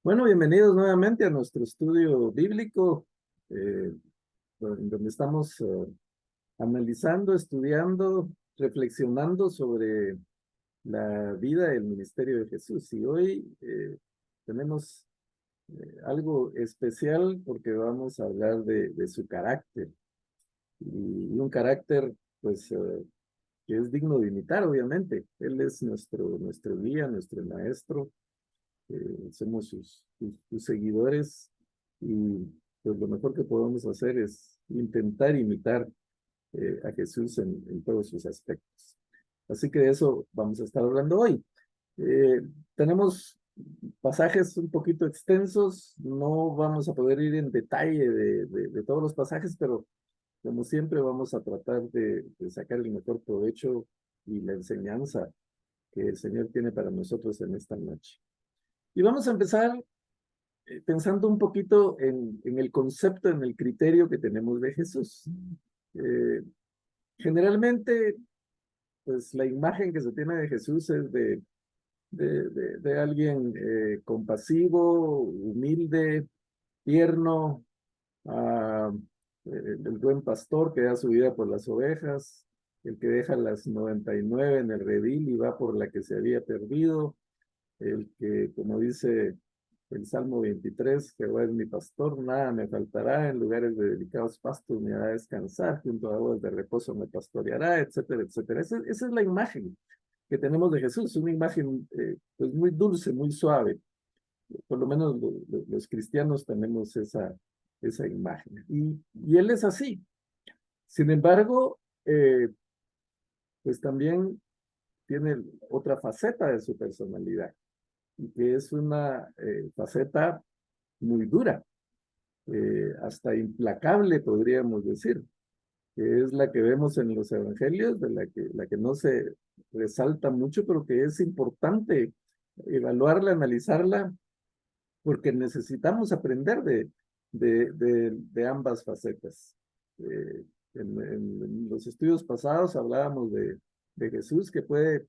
Bueno, bienvenidos nuevamente a nuestro estudio bíblico, eh, donde estamos analizando, estudiando, reflexionando sobre la vida y el ministerio de Jesús. Y hoy tenemos algo especial porque vamos a hablar de su carácter. Y un carácter, pues, que es digno de imitar, obviamente. Él es nuestro guía, nuestro maestro. Somos sus seguidores y pues lo mejor que podemos hacer es intentar imitar a Jesús en todos sus aspectos. Así que de eso vamos a estar hablando hoy. Eh, Tenemos pasajes un poquito extensos, no vamos a poder ir en detalle de todos los pasajes, pero como siempre vamos a tratar de sacar el mejor provecho y la enseñanza que el Señor tiene para nosotros en esta noche. Y vamos a empezar pensando un poquito en el concepto, en el criterio que tenemos de Jesús. Eh, Generalmente, pues la imagen que se tiene de Jesús es de alguien compasivo, humilde, tierno, ah, el buen pastor que da su vida por las ovejas, el que deja las 99 en el redil y va por la que se había perdido, el que, como dice el Salmo 23, Jehová es mi pastor, nada me faltará, en lugares de delicados pastos me hará descansar, junto a aguas de reposo me pastoreará, etcétera, etcétera. Esa es la imagen que tenemos de Jesús, una imagen pues muy dulce, muy suave. Por lo menos los cristianos tenemos esa imagen. Y él es así. Sin embargo, pues también tiene otra faceta de su personalidad, y que es una faceta muy dura, hasta implacable, podríamos decir, que es la que vemos en los evangelios, de la que no se resalta mucho, pero que es importante evaluarla, analizarla, porque necesitamos aprender de ambas facetas. Eh, en los estudios pasados hablábamos de Jesús, que puede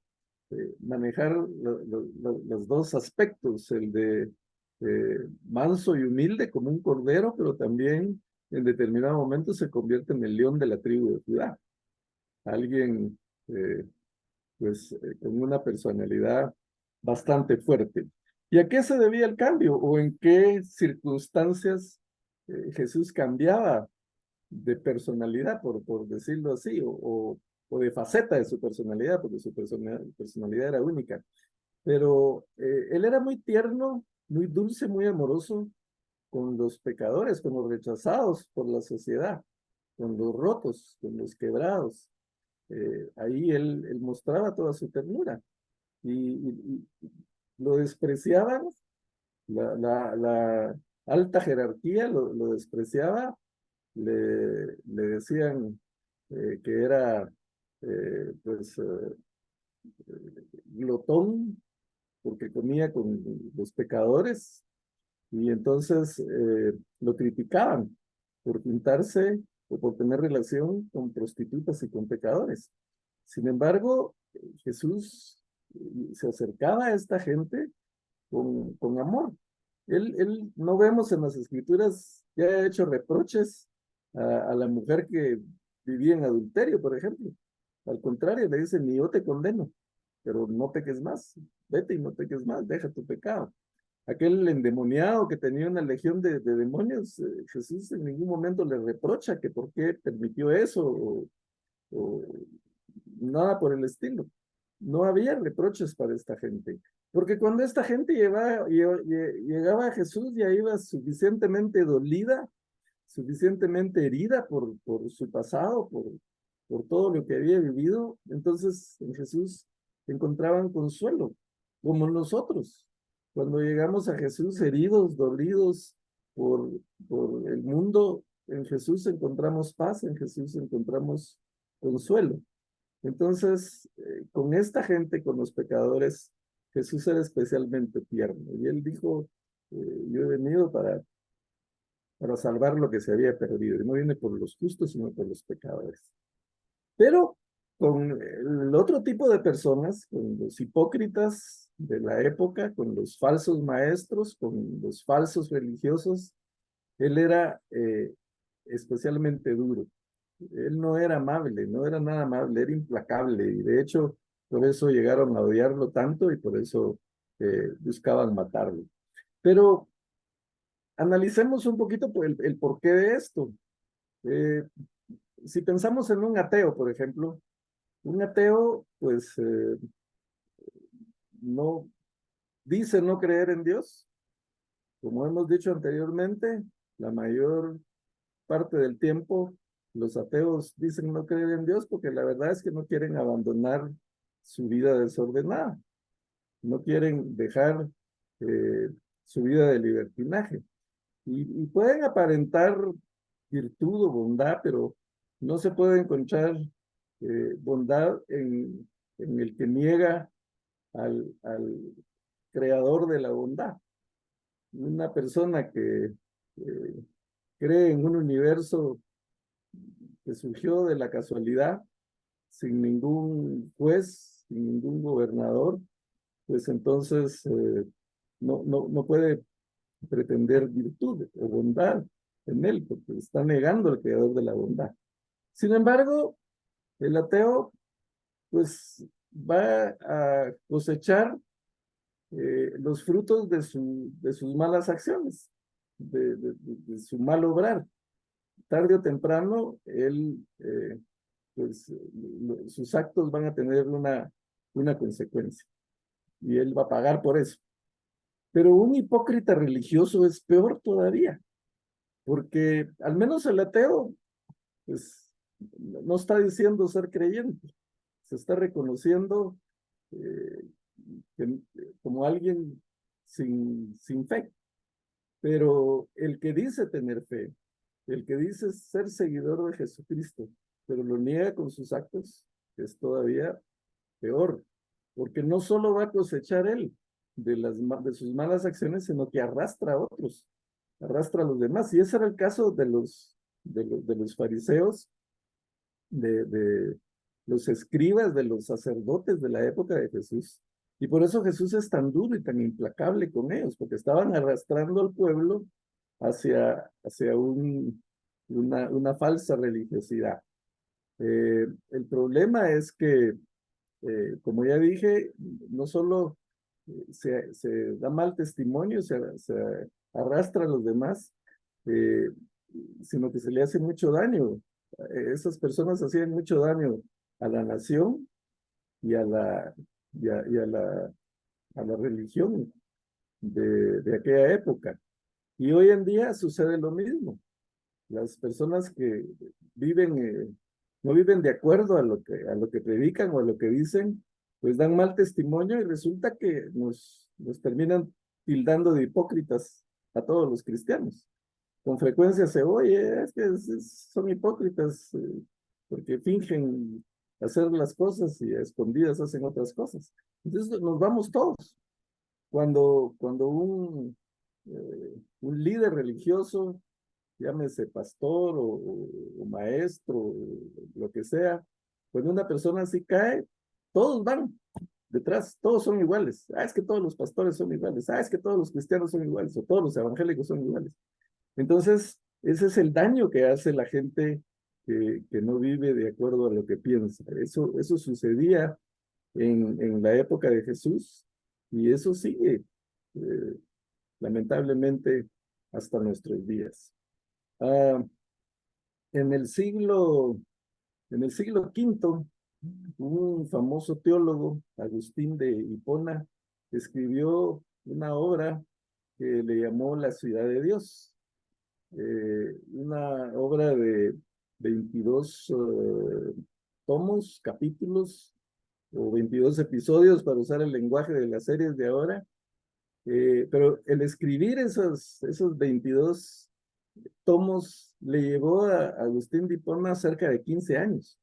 manejar los dos aspectos, el de manso y humilde como un cordero, pero también en determinado momento se convierte en el león de la tribu de Judá. Alguien eh, pues con una personalidad bastante fuerte. ¿Y a qué se debía el cambio o en qué circunstancias Jesús cambiaba de personalidad, por decirlo así, o de faceta de su personalidad, porque su personalidad era única? Pero él era muy tierno, muy dulce, muy amoroso con los pecadores, con los rechazados por la sociedad, con los rotos, con los quebrados. Ahí él mostraba toda su ternura y lo despreciaban, la alta jerarquía lo despreciaba, le decían que era pues glotón porque comía con los pecadores, y entonces lo criticaban por pintarse o por tener relación con prostitutas y con pecadores. Sin embargo, Jesús se acercaba a esta gente con amor. Él no vemos en las escrituras que haya hecho reproches a la mujer que vivía en adulterio, por ejemplo. Al contrario, le dice, ni yo te condeno, pero no peques más, vete y no peques más, deja tu pecado. Aquel endemoniado que tenía una legión de demonios, Jesús en ningún momento le reprocha que por qué permitió eso o nada por el estilo. No había reproches para esta gente, porque cuando esta gente llegaba a Jesús ya iba suficientemente dolida, suficientemente herida por su pasado, por todo lo que había vivido. Entonces en Jesús encontraban consuelo, como nosotros. Cuando llegamos a Jesús heridos, dolidos por, por el mundo, en Jesús encontramos paz, en Jesús encontramos consuelo. Entonces, con esta gente, con los pecadores, Jesús era especialmente tierno. Y él dijo, yo he venido para salvar lo que se había perdido. Y no viene por los justos, sino por los pecadores. Pero con el otro tipo de personas, con los hipócritas, de la época, con los falsos maestros, con los falsos religiosos. Él era especialmente duro. Él no era amable, no era nada amable, era implacable. Y de hecho, por eso llegaron a odiarlo tanto y por eso buscaban matarlo. Pero analicemos un poquito el porqué de esto. Eh, si pensamos en un ateo, por ejemplo, un ateo, pues no dice no creer en Dios. Como hemos dicho anteriormente, la mayor parte del tiempo los ateos dicen no creer en Dios porque la verdad es que no quieren abandonar su vida desordenada, no quieren dejar eh, su vida de libertinaje. Y pueden aparentar virtud o bondad, pero no se puede encontrar bondad en el que niega al creador de la bondad. Una persona que cree en un universo que surgió de la casualidad, sin ningún juez, sin ningún gobernador, pues entonces no puede pretender virtud o bondad en él, porque está negando al creador de la bondad. Sin embargo, el ateo, pues, va a cosechar los frutos de sus malas acciones, de su mal obrar. Tarde o temprano, él, pues, sus actos van a tener una consecuencia y él va a pagar por eso. Pero un hipócrita religioso es peor todavía, porque al menos el ateo, pues, no está diciendo ser creyente, se está reconociendo eh, que, como alguien sin fe. Pero el que dice tener fe, el que dice ser seguidor de Jesucristo, pero lo niega con sus actos, es todavía peor, porque no solo va a cosechar él de sus malas acciones, sino que arrastra a otros, arrastra a los demás. Y ese era el caso de los fariseos, de los escribas, de los sacerdotes de la época de Jesús. Y por eso Jesús es tan duro y tan implacable con ellos, porque estaban arrastrando al pueblo hacia una falsa religiosidad. El problema es que, como ya dije, no solo se da mal testimonio, se arrastra a los demás, eh, sino que se le hace mucho daño. Esas personas hacían mucho daño a la nación y a la religión de aquella época. Y hoy en día sucede lo mismo. Las personas que viven, no viven de acuerdo a lo que predican o a lo que dicen, pues dan mal testimonio y resulta que nos terminan tildando de hipócritas a todos los cristianos. Con frecuencia se oye, es que son hipócritas porque fingen hacer las cosas y a escondidas hacen otras cosas. Entonces nos vamos todos. Cuando un líder religioso, llámese pastor o maestro, o lo que sea, cuando una persona así cae, todos van detrás, todos son iguales. Ah, es que todos los pastores son iguales. Ah, es que todos los cristianos son iguales, o todos los evangélicos son iguales. Entonces, ese es el daño que hace la gente que no vive de acuerdo a lo que piensa. Eso sucedía en la época de Jesús y eso sigue, eh, lamentablemente, hasta nuestros días. Ah, en el siglo, en el siglo V, un famoso teólogo, Agustín de Hipona, escribió una obra que le llamó La Ciudad de Dios. Una obra de 22 tomos, capítulos, o 22 episodios para usar el lenguaje de las series de ahora. Pero el escribir esos 22 tomos le llevó a Agustín de Hipona cerca de 15 años.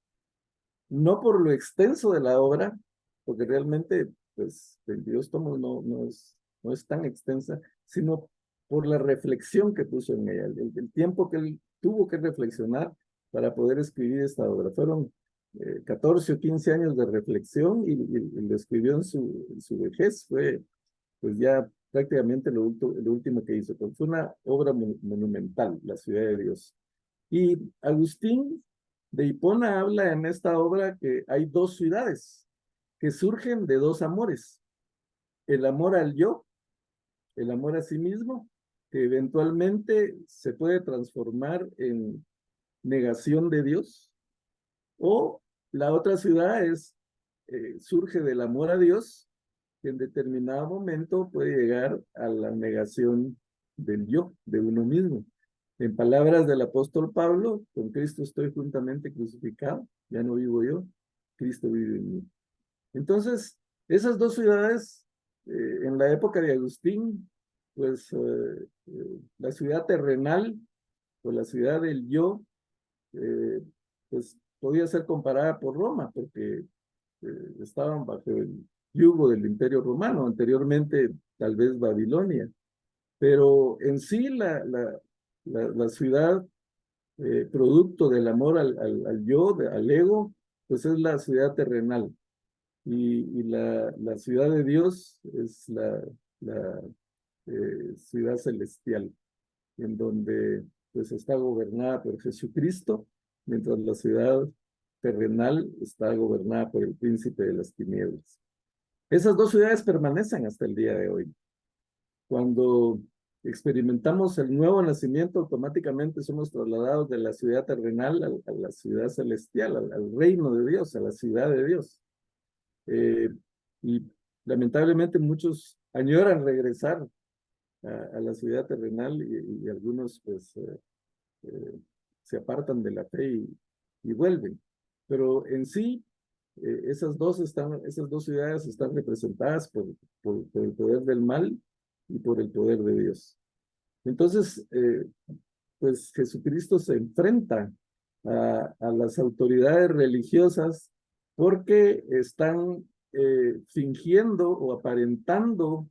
No por lo extenso de la obra, porque realmente, pues, 22 tomos no es tan extensa, sino por la reflexión que puso en ella, el tiempo que él tuvo que reflexionar para poder escribir esta obra. Fueron 14 o 15 años de reflexión y lo escribió en su vejez. Fue pues ya prácticamente lo último que hizo. Pues fue una obra monumental, La ciudad de Dios. Y Agustín de Hipona habla en esta obra que hay dos ciudades que surgen de dos amores. El amor al yo, el amor a sí mismo, que eventualmente se puede transformar en negación de Dios, o la otra ciudad surge del amor a Dios, que en determinado momento puede llegar a la negación del yo, de uno mismo. En palabras del apóstol Pablo, con Cristo estoy juntamente crucificado, ya no vivo yo, Cristo vive en mí. Entonces, esas dos ciudades, en la época de Agustín, pues la ciudad terrenal o la ciudad del yo, eh, pues podía ser comparada por Roma, porque estaban bajo el yugo del Imperio Romano, anteriormente tal vez Babilonia, pero en sí la ciudad, producto del amor al yo, al ego, pues es la ciudad terrenal, y la ciudad de Dios es la ciudad celestial, en donde pues está gobernada por Jesucristo, mientras la ciudad terrenal está gobernada por el príncipe de las tinieblas. Esas dos ciudades permanecen hasta el día de hoy. Cuando experimentamos el nuevo nacimiento, automáticamente somos trasladados de la ciudad terrenal a la ciudad celestial, al reino de Dios, a la ciudad de Dios. Y lamentablemente muchos añoran regresar a la ciudad terrenal y algunos pues se apartan de la fe y vuelven. Pero en sí, esas dos ciudades están representadas por el poder del mal y por el poder de Dios. Entonces, pues Jesucristo se enfrenta a las autoridades religiosas porque están fingiendo o aparentando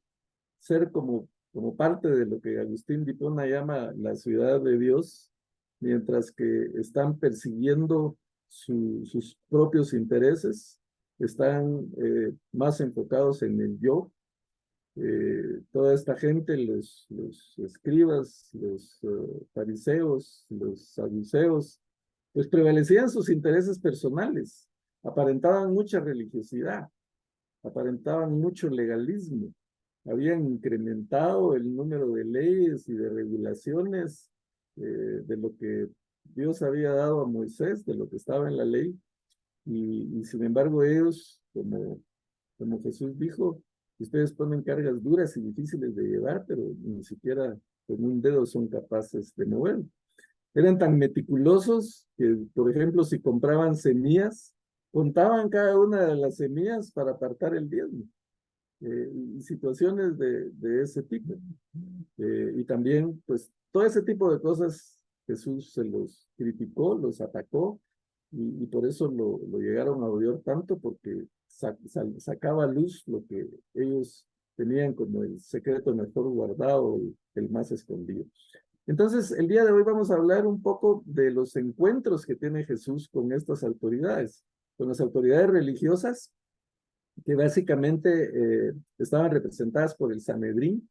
ser como parte de lo que Agustín de Hipona llama la ciudad de Dios, mientras que están persiguiendo sus propios intereses, están más enfocados en el yo. Toda esta gente, los escribas, los fariseos, los saduceos, pues prevalecían sus intereses personales, aparentaban mucha religiosidad, aparentaban mucho legalismo, habían incrementado el número de leyes y de regulaciones de lo que Dios había dado a Moisés, de lo que estaba en la ley, y sin embargo ellos, como Jesús dijo, ustedes ponen cargas duras y difíciles de llevar, pero ni siquiera con un dedo son capaces de mover. Eran tan meticulosos que, por ejemplo, si compraban semillas, contaban cada una de las semillas para apartar el diezmo. Y situaciones de ese tipo. Y también, pues, todo ese tipo de cosas Jesús se los criticó, los atacó, y por eso lo llegaron a odiar tanto, porque sacaba a luz lo que ellos tenían como el secreto mejor guardado, el más escondido. Entonces, el día de hoy vamos a hablar un poco de los encuentros que tiene Jesús con estas autoridades, con las autoridades religiosas, que básicamente estaban representadas por el Sanedrín.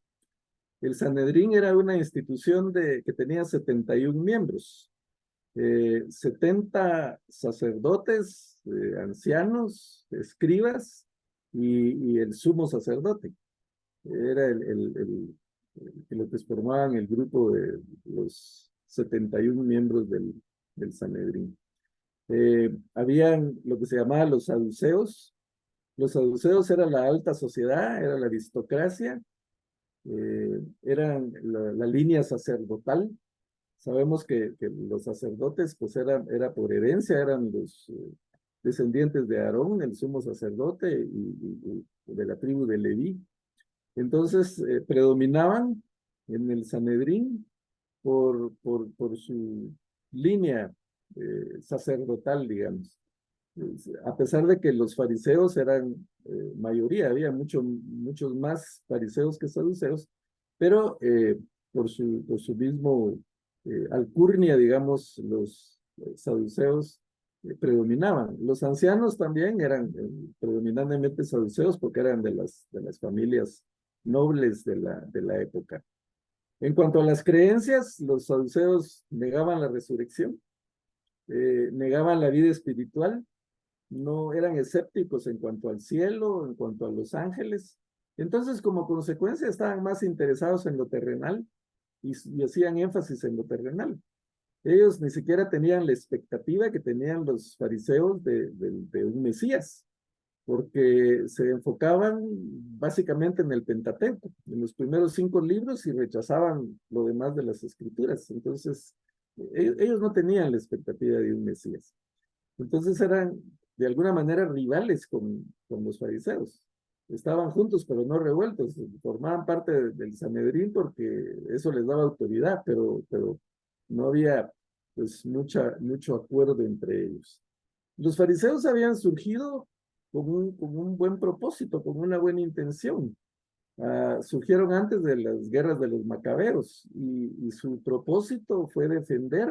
El Sanedrín era una institución que tenía 71 miembros, 70 sacerdotes, ancianos, escribas y el sumo sacerdote. Era lo que formaban el grupo de los 71 miembros del Sanedrín. Habían lo que se llamaba los saduceos. Los saduceos eran la alta sociedad, era la aristocracia, eran la línea sacerdotal. Sabemos que los sacerdotes, pues era por herencia, eran los descendientes de Aarón, el sumo sacerdote, y de la tribu de Leví. Entonces, predominaban en el Sanedrín por su línea sacerdotal, digamos. A pesar de que los fariseos eran mayoría, había muchos más fariseos que saduceos, pero por su mismo alcurnia, digamos, los saduceos predominaban. Los ancianos también eran predominantemente saduceos porque eran de las familias nobles de la época. En cuanto a las creencias, los saduceos negaban la resurrección, negaban la vida espiritual, no eran escépticos en cuanto al cielo, en cuanto a los ángeles. Entonces, como consecuencia, estaban más interesados en lo terrenal y hacían énfasis en lo terrenal. Ellos ni siquiera tenían la expectativa que tenían los fariseos de un Mesías, porque se enfocaban básicamente en el Pentateuco, en los primeros 5 libros y rechazaban lo demás de las escrituras. Entonces, ellos no tenían la expectativa de un Mesías. Entonces eran de alguna manera rivales con los fariseos. Estaban juntos pero no revueltos, formaban parte del Sanedrín porque eso les daba autoridad, pero no había pues mucho acuerdo entre ellos. Los fariseos habían surgido con un buen propósito, con una buena intención. Surgieron antes de las guerras de los macabeos y su propósito fue defender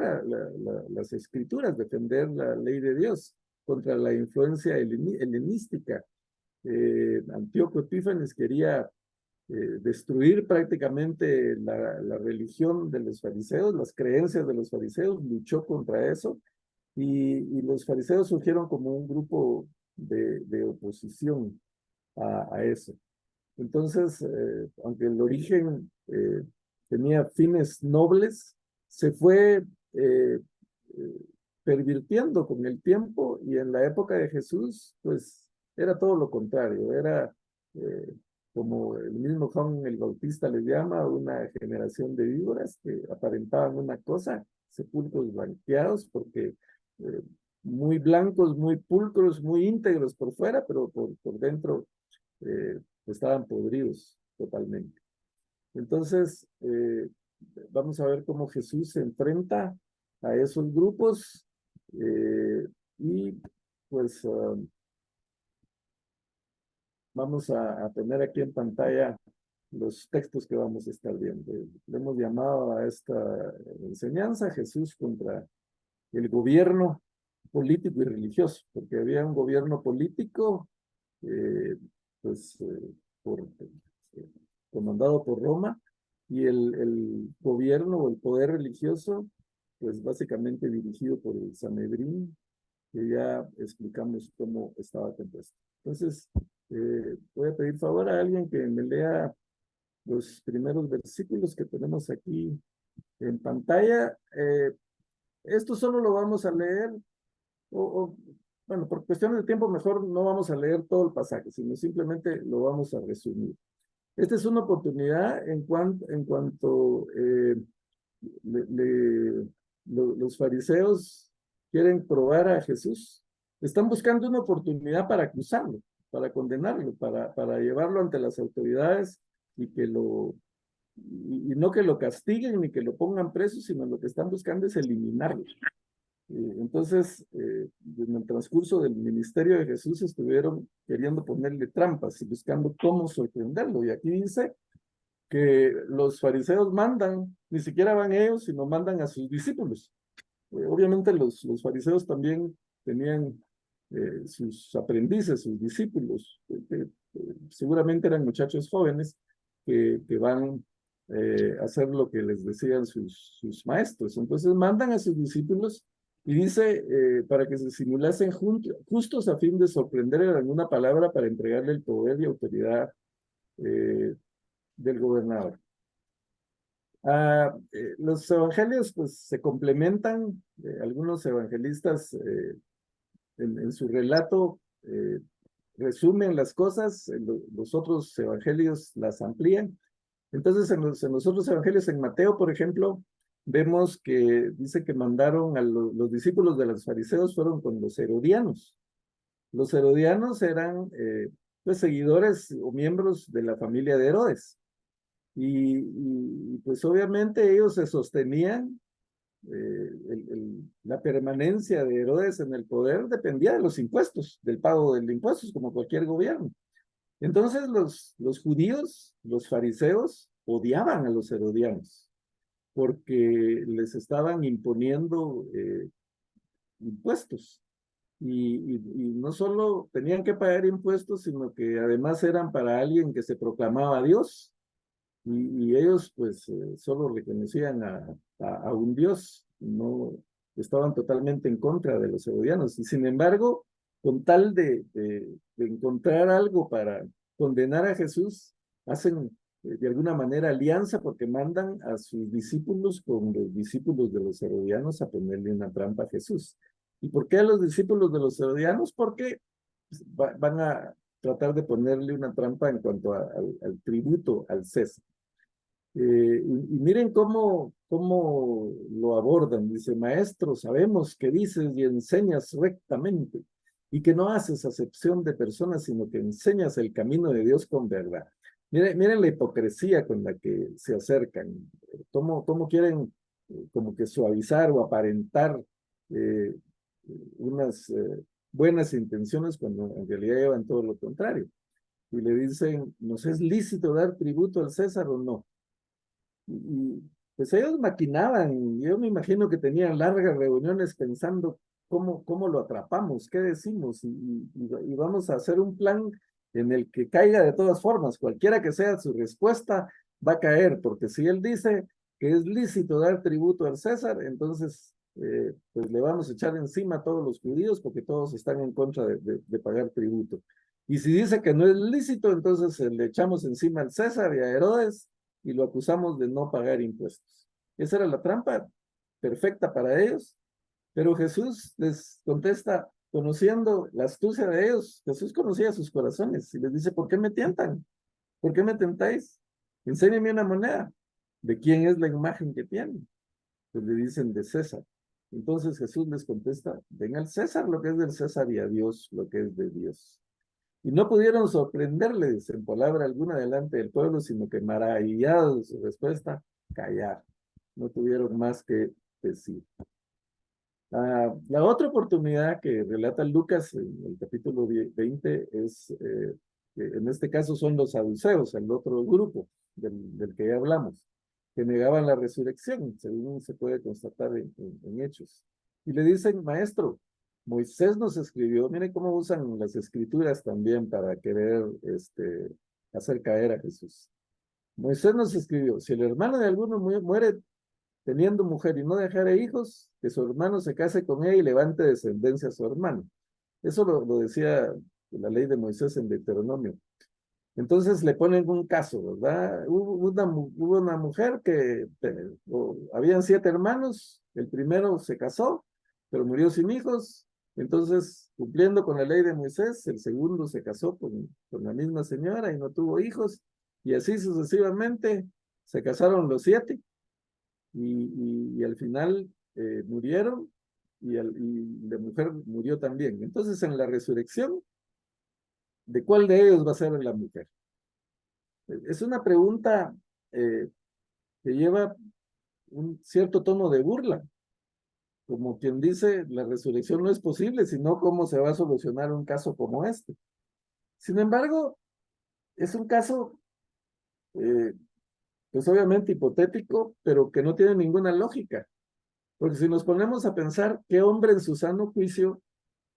las escrituras, defender la ley de Dios contra la influencia helenística. Antíoco Epífanes quería destruir prácticamente la religión de los fariseos, las creencias de los fariseos, luchó contra eso y los fariseos surgieron como un grupo de oposición a eso. Entonces, aunque el origen tenía fines nobles, se fue eh, eh, pervirtiendo con el tiempo y en la época de Jesús, pues era todo lo contrario, era eh, como el mismo Juan el Bautista le llama, una generación de víboras que aparentaban una cosa, sepulcros blanqueados, porque eh, muy blancos, muy pulcros, muy íntegros por fuera, pero por dentro eh, estaban podridos totalmente. Entonces, vamos a ver cómo Jesús se enfrenta a esos grupos y pues vamos a tener aquí en pantalla los textos que vamos a estar viendo. Le hemos llamado a esta enseñanza Jesús contra el gobierno político y religioso, porque había un gobierno político eh, pues comandado por Roma y el gobierno o el poder religioso pues básicamente dirigido por el Sanedrín, que ya explicamos cómo estaba compuesto. Entonces, voy a pedir favor a alguien que me lea los primeros versículos que tenemos aquí en pantalla. Esto solo lo vamos a leer bueno, por cuestiones de tiempo, mejor no vamos a leer todo el pasaje, sino simplemente lo vamos a resumir. Esta es una oportunidad en cuanto le- le- los fariseos quieren probar a Jesús, están buscando una oportunidad para acusarlo, para condenarlo, para llevarlo ante las autoridades y y no que lo castiguen ni que lo pongan preso, sino lo que están buscando es eliminarlo. Entonces, en el transcurso del ministerio de Jesús estuvieron queriendo ponerle trampas y buscando cómo sorprenderlo. Y aquí dice que los fariseos mandan, ni siquiera van ellos, sino mandan a sus discípulos. Obviamente los fariseos también tenían sus aprendices, sus discípulos, seguramente eran muchachos jóvenes que van a hacer lo que les decían sus maestros. Entonces mandan a sus discípulos y dice para que se simulasen justos a fin de sorprender en alguna palabra para entregarle el poder y autoridad del gobernador. Los evangelios pues se complementan, algunos evangelistas en su relato resumen las cosas, los otros evangelios las amplían. Entonces en los otros evangelios, en Mateo por ejemplo, vemos que dice que mandaron a los discípulos de los fariseos fueron con los herodianos. Los herodianos eran pues seguidores o miembros de la familia de Herodes. Pues obviamente ellos se sostenían, la permanencia de Herodes en el poder dependía de los impuestos, del pago de impuestos, como cualquier gobierno. Entonces los judíos, los fariseos, odiaban a los herodianos porque les estaban imponiendo impuestos. y no solo tenían que pagar impuestos, sino que además eran para alguien que se proclamaba Dios, y ellos pues solo reconocían a un Dios, no estaban totalmente en contra de los herodianos, y sin embargo, con tal de encontrar algo para condenar a Jesús, hacen de alguna manera alianza porque mandan a sus discípulos con los discípulos de los herodianos a ponerle una trampa a Jesús. ¿Y por qué a los discípulos de los herodianos? Porque van a tratar de ponerle una trampa en cuanto al tributo al César. Y miren cómo lo abordan. Dice, maestro, sabemos que dices y enseñas rectamente y que no haces acepción de personas, sino que enseñas el camino de Dios con verdad. Miren la hipocresía con la que se acercan. Cómo quieren como que suavizar o aparentar eh, unas buenas intenciones cuando en realidad llevan todo lo contrario. Y le dicen, ¿nos es lícito dar tributo al César o no? Y pues ellos maquinaban, yo me imagino que tenían largas reuniones pensando cómo lo atrapamos, qué decimos, y vamos a hacer un plan en el que caiga de todas formas, cualquiera que sea su respuesta, va a caer, porque si él dice que es lícito dar tributo al César, entonces pues le vamos a echar encima a todos los judíos porque todos están en contra de pagar tributo. Y si dice que no es lícito, entonces le echamos encima al César y a Herodes y lo acusamos de no pagar impuestos. Esa era la trampa perfecta para ellos, pero Jesús les contesta, conociendo la astucia de ellos, Jesús conocía sus corazones y les dice, ¿por qué me tientan? ¿Por qué me tentáis? Enséñeme una moneda. ¿De quién es la imagen que tienen? Pues le dicen de César. Entonces Jesús les contesta, den al César lo que es del César y a Dios lo que es de Dios. Y no pudieron sorprenderles en palabra alguna delante del pueblo, sino que maravillados de su respuesta, callar. No tuvieron más que decir. La otra oportunidad que relata Lucas en el capítulo 20 es, en este caso son los saduceos, el otro grupo del que ya hablamos, que negaban la resurrección, según se puede constatar en Hechos. Y le dicen, maestro, Moisés nos escribió, miren cómo usan las escrituras también para querer hacer caer a Jesús. Moisés nos escribió, si el hermano de alguno muere teniendo mujer y no dejare hijos, que su hermano se case con ella y levante descendencia a su hermano. Eso lo decía la ley de Moisés en Deuteronomio. Entonces le ponen un caso, ¿verdad? Hubo una mujer que habían 7 hermanos, el primero se casó, pero murió sin hijos, entonces cumpliendo con la ley de Moisés, el segundo se casó con la misma señora y no tuvo hijos, y así sucesivamente se casaron los 7, y al final murieron, y la mujer murió también. Entonces en la resurrección, ¿de cuál de ellos va a ser la mujer? Es una pregunta eh, que lleva un cierto tono de burla, como quien dice, la resurrección no es posible, sino cómo se va a solucionar un caso como este. Sin embargo, es un caso, eh, pues obviamente hipotético, pero que no tiene ninguna lógica, porque si nos ponemos a pensar, ¿qué hombre en su sano juicio,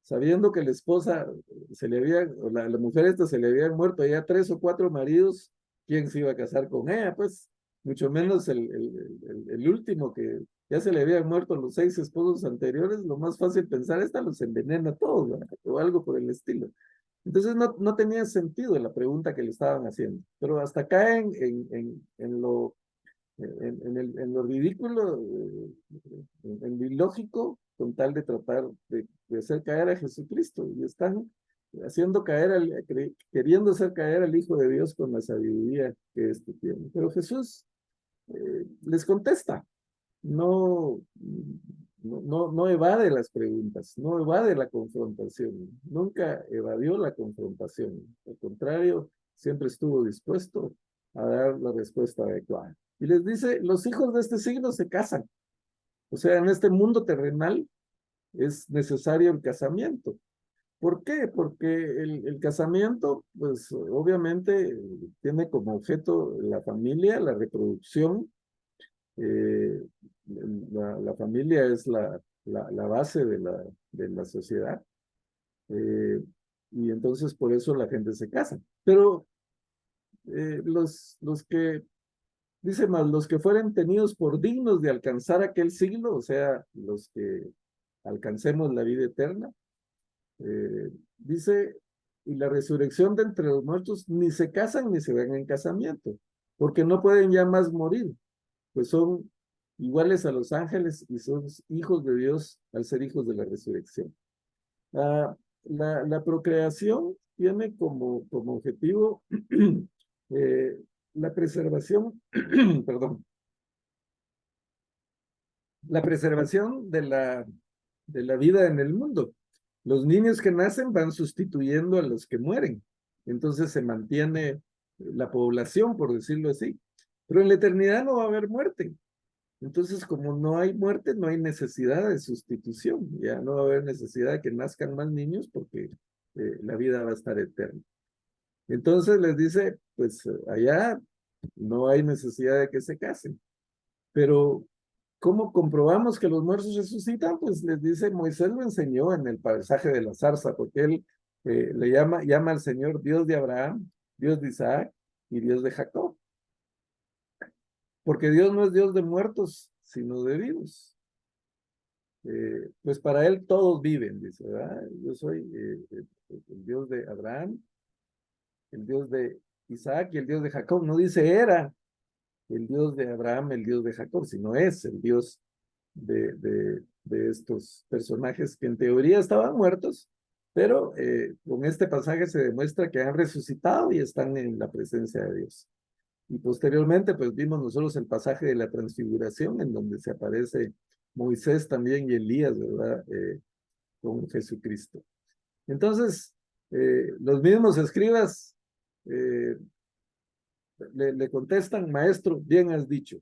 sabiendo que la esposa se le había, o la mujer esta se le habían muerto ya 3 o 4 maridos, ¿quién se iba a casar con ella? Pues mucho menos el último que ya se le habían muerto los 6 esposos anteriores, lo más fácil pensar, esta los envenena a todos, ¿verdad? O algo por el estilo. Entonces no tenía sentido la pregunta que le estaban haciendo, pero hasta caen en lo ridículo, en lo ilógico, con tal de tratar de hacer caer a Jesucristo. Y están haciendo caer, queriendo hacer caer al Hijo de Dios con la sabiduría que éste tiene. Pero Jesús les contesta, no, no evade las preguntas, no evade la confrontación, nunca evadió la confrontación. Al contrario, siempre estuvo dispuesto a dar la respuesta adecuada. Y les dice, los hijos de este signo se casan. O sea, en este mundo terrenal es necesario el casamiento. ¿Por qué? Porque el casamiento, pues obviamente tiene como objeto la familia, la reproducción. eh, la familia es la base de la sociedad. eh, y entonces por eso la gente se casa. Pero los que, dice más, los que fueren tenidos por dignos de alcanzar aquel siglo, o sea, los que alcancemos la vida eterna, dice, y la resurrección de entre los muertos, ni se casan ni se ven en casamiento, porque no pueden ya más morir, pues son iguales a los ángeles y son hijos de Dios al ser hijos de la resurrección. La procreación tiene como objetivo eh, la preservación, perdón, la preservación de la vida en el mundo. Los niños que nacen van sustituyendo a los que mueren. Entonces se mantiene la población, por decirlo así. Pero en la eternidad no va a haber muerte. Entonces, como no hay muerte, no hay necesidad de sustitución. Ya no va a haber necesidad de que nazcan más niños porque la vida va a estar eterna. Entonces les dice, pues allá no hay necesidad de que se casen. Pero ¿cómo comprobamos que los muertos resucitan? Pues les dice, Moisés lo enseñó en el pasaje de la zarza, porque él le llama al Señor Dios de Abraham, Dios de Isaac y Dios de Jacob. Porque Dios no es Dios de muertos, sino de vivos. Pues para él todos viven, dice, ¿verdad? Yo soy el Dios de Abraham, el Dios de Isaac y el Dios de Jacob. No dice era el Dios de Abraham, el Dios de Jacob, sino es el Dios de estos personajes que en teoría estaban muertos, pero con este pasaje se demuestra que han resucitado y están en la presencia de Dios. Y posteriormente, pues vimos nosotros el pasaje de la transfiguración, en donde se aparece Moisés también y Elías, ¿verdad? Con Jesucristo. Entonces, los mismos escribas eh, le contestan, maestro, bien has dicho,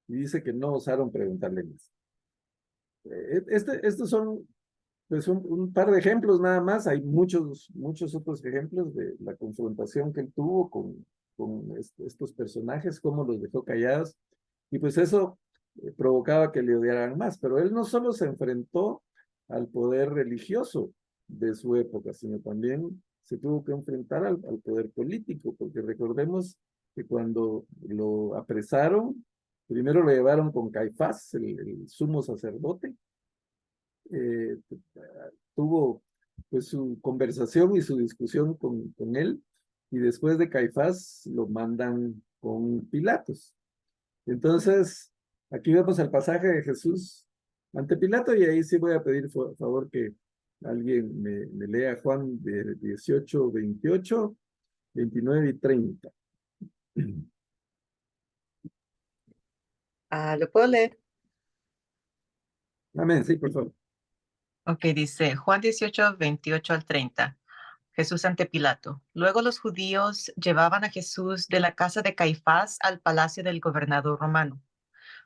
y dice que no osaron preguntarle más. Estos son pues un par de ejemplos nada más, hay muchos otros ejemplos de la confrontación que él tuvo con estos personajes, cómo los dejó callados, y pues eso provocaba que le odiaran más, pero él no solo se enfrentó al poder religioso de su época, sino también se tuvo que enfrentar al poder político, porque recordemos que cuando lo apresaron, primero lo llevaron con Caifás, el sumo sacerdote, eh, tuvo pues su conversación y su discusión con él, y después de Caifás lo mandan con Pilatos. Entonces, aquí vemos el pasaje de Jesús ante Pilato, y ahí sí voy a pedir favor que alguien me lea Juan de 18, 28, 29 y 30. ¿Lo puedo leer? Amén, sí, por favor. Ok, dice Juan 18, 28 al 30. Jesús ante Pilato. Luego los judíos llevaban a Jesús de la casa de Caifás al palacio del gobernador romano.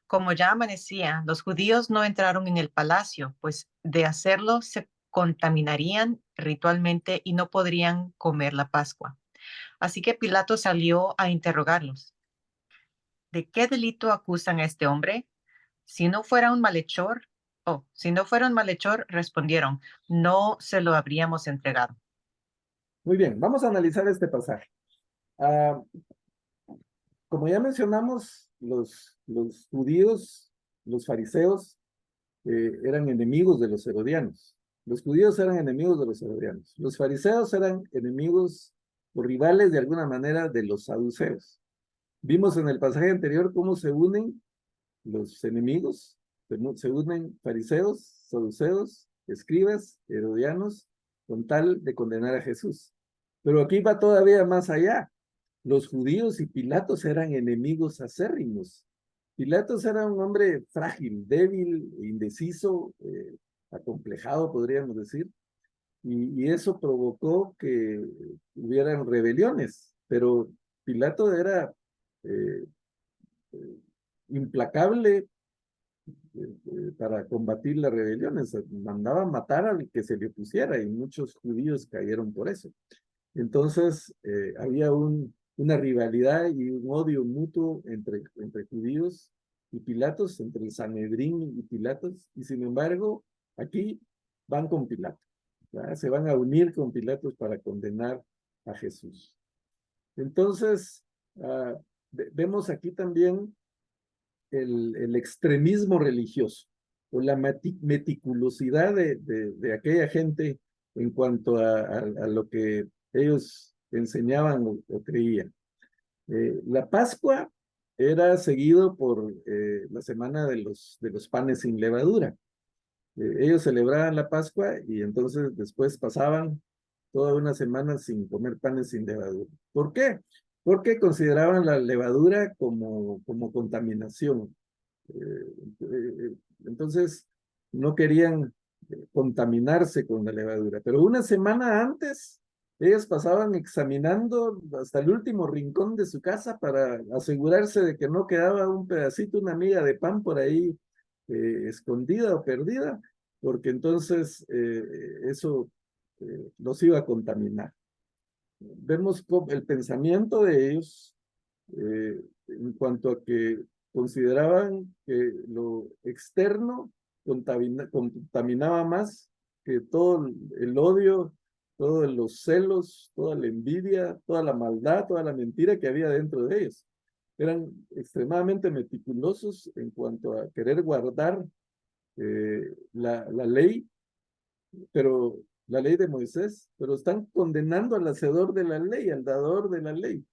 Como ya amanecía, los judíos no entraron en el palacio, pues de hacerlo se contaminarían ritualmente y no podrían comer la Pascua. Así que Pilato salió a interrogarlos. ¿De qué delito acusan a este hombre? Si no fuera un malhechor, si no fuera un malhechor, respondieron, no se lo habríamos entregado. Muy bien, vamos a analizar este pasaje. Ah, como ya mencionamos, los judíos, los fariseos, eran enemigos de los herodianos. Los judíos eran enemigos de los herodianos. Los fariseos eran enemigos o rivales de alguna manera de los saduceos. Vimos en el pasaje anterior cómo se unen los enemigos, se unen fariseos, saduceos, escribas, herodianos, con tal de condenar a Jesús. Pero aquí va todavía más allá. Los judíos y Pilatos eran enemigos acérrimos. Pilatos era un hombre frágil, débil, indeciso, acomplejado, podríamos decir, y eso provocó que hubieran rebeliones, pero Pilato era eh, eh, implacable para combatir las rebeliones, mandaba matar al que se le pusiera, y muchos judíos cayeron por eso. Entonces, había una rivalidad y un odio mutuo entre judíos y Pilatos, entre el Sanedrín y Pilatos, y sin embargo, aquí van con Pilato. ¿verdad? Se van a unir con Pilatos para condenar a Jesús. Entonces, vemos aquí también el extremismo religioso o la meticulosidad de aquella gente en cuanto a lo que ellos enseñaban o creían. La Pascua era seguido por la semana de los panes sin levadura. Ellos celebraban la Pascua y entonces después pasaban toda una semana sin comer panes sin levadura. ¿Por qué? Porque consideraban la levadura como contaminación. Entonces, no querían contaminarse con la levadura. Pero una semana antes, ellos pasaban examinando hasta el último rincón de su casa para asegurarse de que no quedaba un pedacito, una miga de pan por ahí escondida o perdida, porque entonces eso los iba a contaminar. Vemos el pensamiento de ellos en cuanto a que consideraban que lo externo contaminaba más que todo el odio, todos los celos, toda la envidia, toda la maldad, toda la mentira que había dentro de ellos. Eran extremadamente meticulosos en cuanto a querer guardar la ley, pero la ley de Moisés, pero están condenando al hacedor de la ley, al dador de la ley,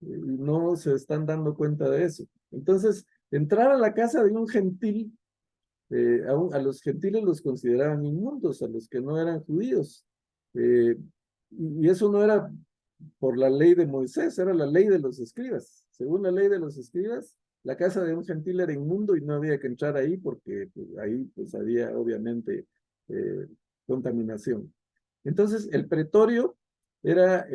y no se están dando cuenta de eso. Entonces, entrar a la casa de un gentil, a los gentiles los consideraban inmundos, a los que no eran judíos. Y eso no era por la ley de Moisés, era la ley de los escribas. Según la ley de los escribas, la casa de un gentil era inmundo y no había que entrar ahí porque pues, ahí pues había obviamente eh, contaminación. Entonces, el pretorio era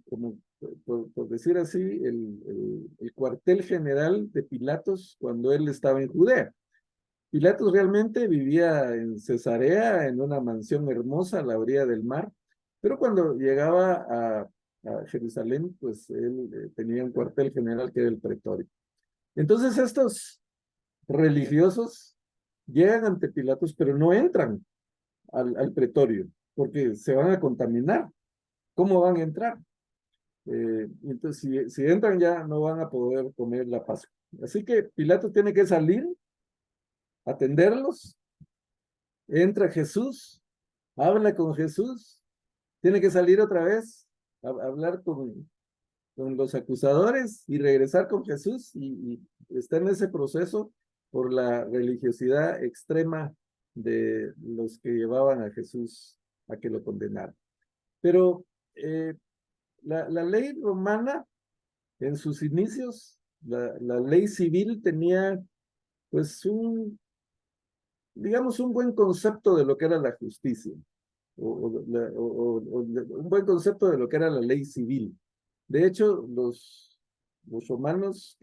como por decir así, el cuartel general de Pilatos cuando él estaba en Judea. Pilatos realmente vivía en Cesarea, en una mansión hermosa a la orilla del mar, pero cuando llegaba a Jerusalén, pues él tenía un cuartel general que era el pretorio. Entonces estos religiosos llegan ante Pilatos, pero no entran al pretorio, porque se van a contaminar. ¿Cómo van a entrar? Entonces, si entran ya no van a poder comer la Pascua. Así que Pilato tiene que salir, atenderlos, entra Jesús, habla con Jesús, tiene que salir otra vez, hablar con los acusadores y regresar con Jesús y está en ese proceso por la religiosidad extrema de los que llevaban a Jesús a que lo condenaran. Pero la ley romana en sus inicios, la ley civil tenía pues digamos, un buen concepto de lo que era la justicia, un buen concepto de lo que era la ley civil. De hecho, los romanos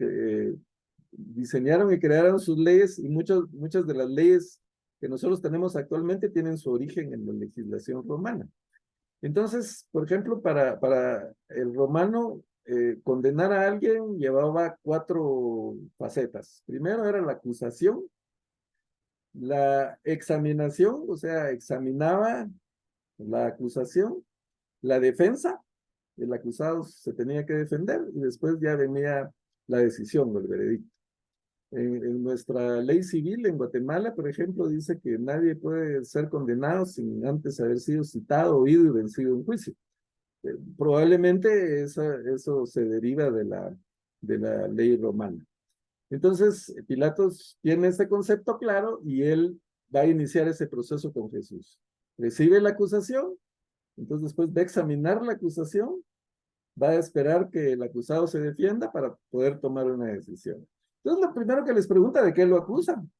diseñaron y crearon sus leyes y muchas de las leyes que nosotros tenemos actualmente tienen su origen en la legislación romana. Entonces, por ejemplo, para el romano, condenar a alguien llevaba 4 facetas. Primero era la acusación, la examinación, o sea, examinaba la acusación, la defensa, el acusado se tenía que defender y después ya venía la decisión, el veredicto. En nuestra ley civil en Guatemala, por ejemplo, dice que nadie puede ser condenado sin antes haber sido citado, oído y vencido en juicio. Probablemente eso se deriva de la ley romana. Entonces, Pilatos tiene este concepto claro y él va a iniciar ese proceso con Jesús. Recibe la acusación, entonces después va a examinar la acusación, va a esperar que el acusado se defienda para poder tomar una decisión. Entonces, lo primero que les pregunta de qué lo acusan.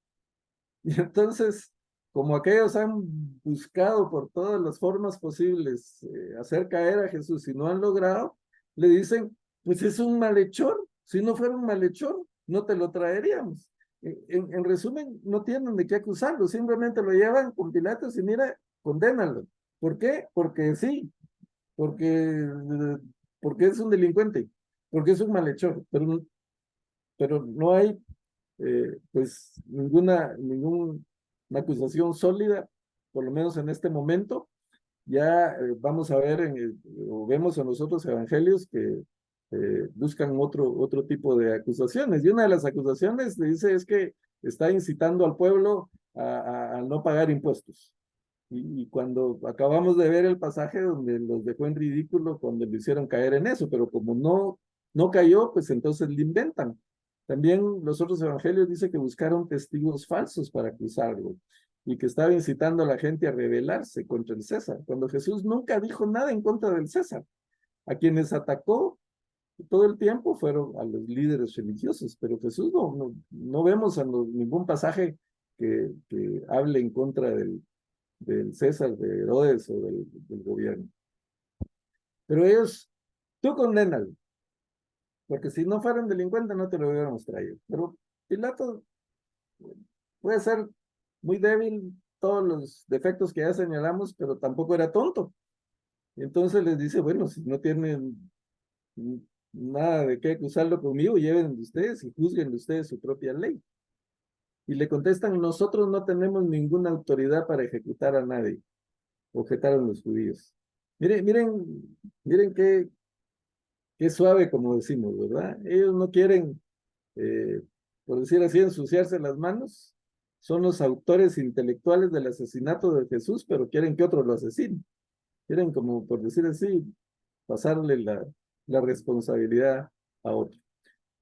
Y entonces, como aquellos han buscado por todas las formas posibles hacer caer a Jesús y no han logrado, le dicen, pues es un malhechor. Si no fuera un malhechor, no te lo traeríamos. En resumen, no tienen de qué acusarlo, simplemente lo llevan con Pilatos y mira, condénalo. ¿Por qué? Porque sí, porque, porque es un delincuente, porque es un malhechor, pero no hay pues ninguna acusación sólida, por lo menos en este momento, Ya vamos a ver, o vemos en los otros evangelios que buscan otro tipo de acusaciones. Y una de las acusaciones le dice es que está incitando al pueblo a no pagar impuestos. Y cuando acabamos de ver el pasaje donde los dejó en ridículo cuando lo hicieron caer en eso, pero como no cayó, pues entonces le inventan. También los otros evangelios dicen que buscaron testigos falsos para acusarlo y que estaba incitando a la gente a rebelarse contra el César, cuando Jesús nunca dijo nada en contra del César. A quienes atacó todo el tiempo fueron a los líderes religiosos, pero Jesús no vemos en ningún pasaje que hable en contra del César, de Herodes o del gobierno. Pero ellos, tú condenas, porque si no fueran delincuentes no te lo hubiéramos traído. Pero Pilato puede ser muy débil, todos los defectos que ya señalamos, pero tampoco era tonto. Entonces les dice, bueno, si no tienen nada de qué acusarlo conmigo, lleven de ustedes y juzguen de ustedes su propia ley. Y le contestan, nosotros no tenemos ninguna autoridad para ejecutar a nadie, objetaron los judíos. Miren qué suave como decimos, ¿verdad? Ellos no quieren, eh, por decir así, ensuciarse las manos. Son los autores intelectuales del asesinato de Jesús, pero quieren que otros lo asesinen. Quieren, como por decir así, pasarle la responsabilidad a otro.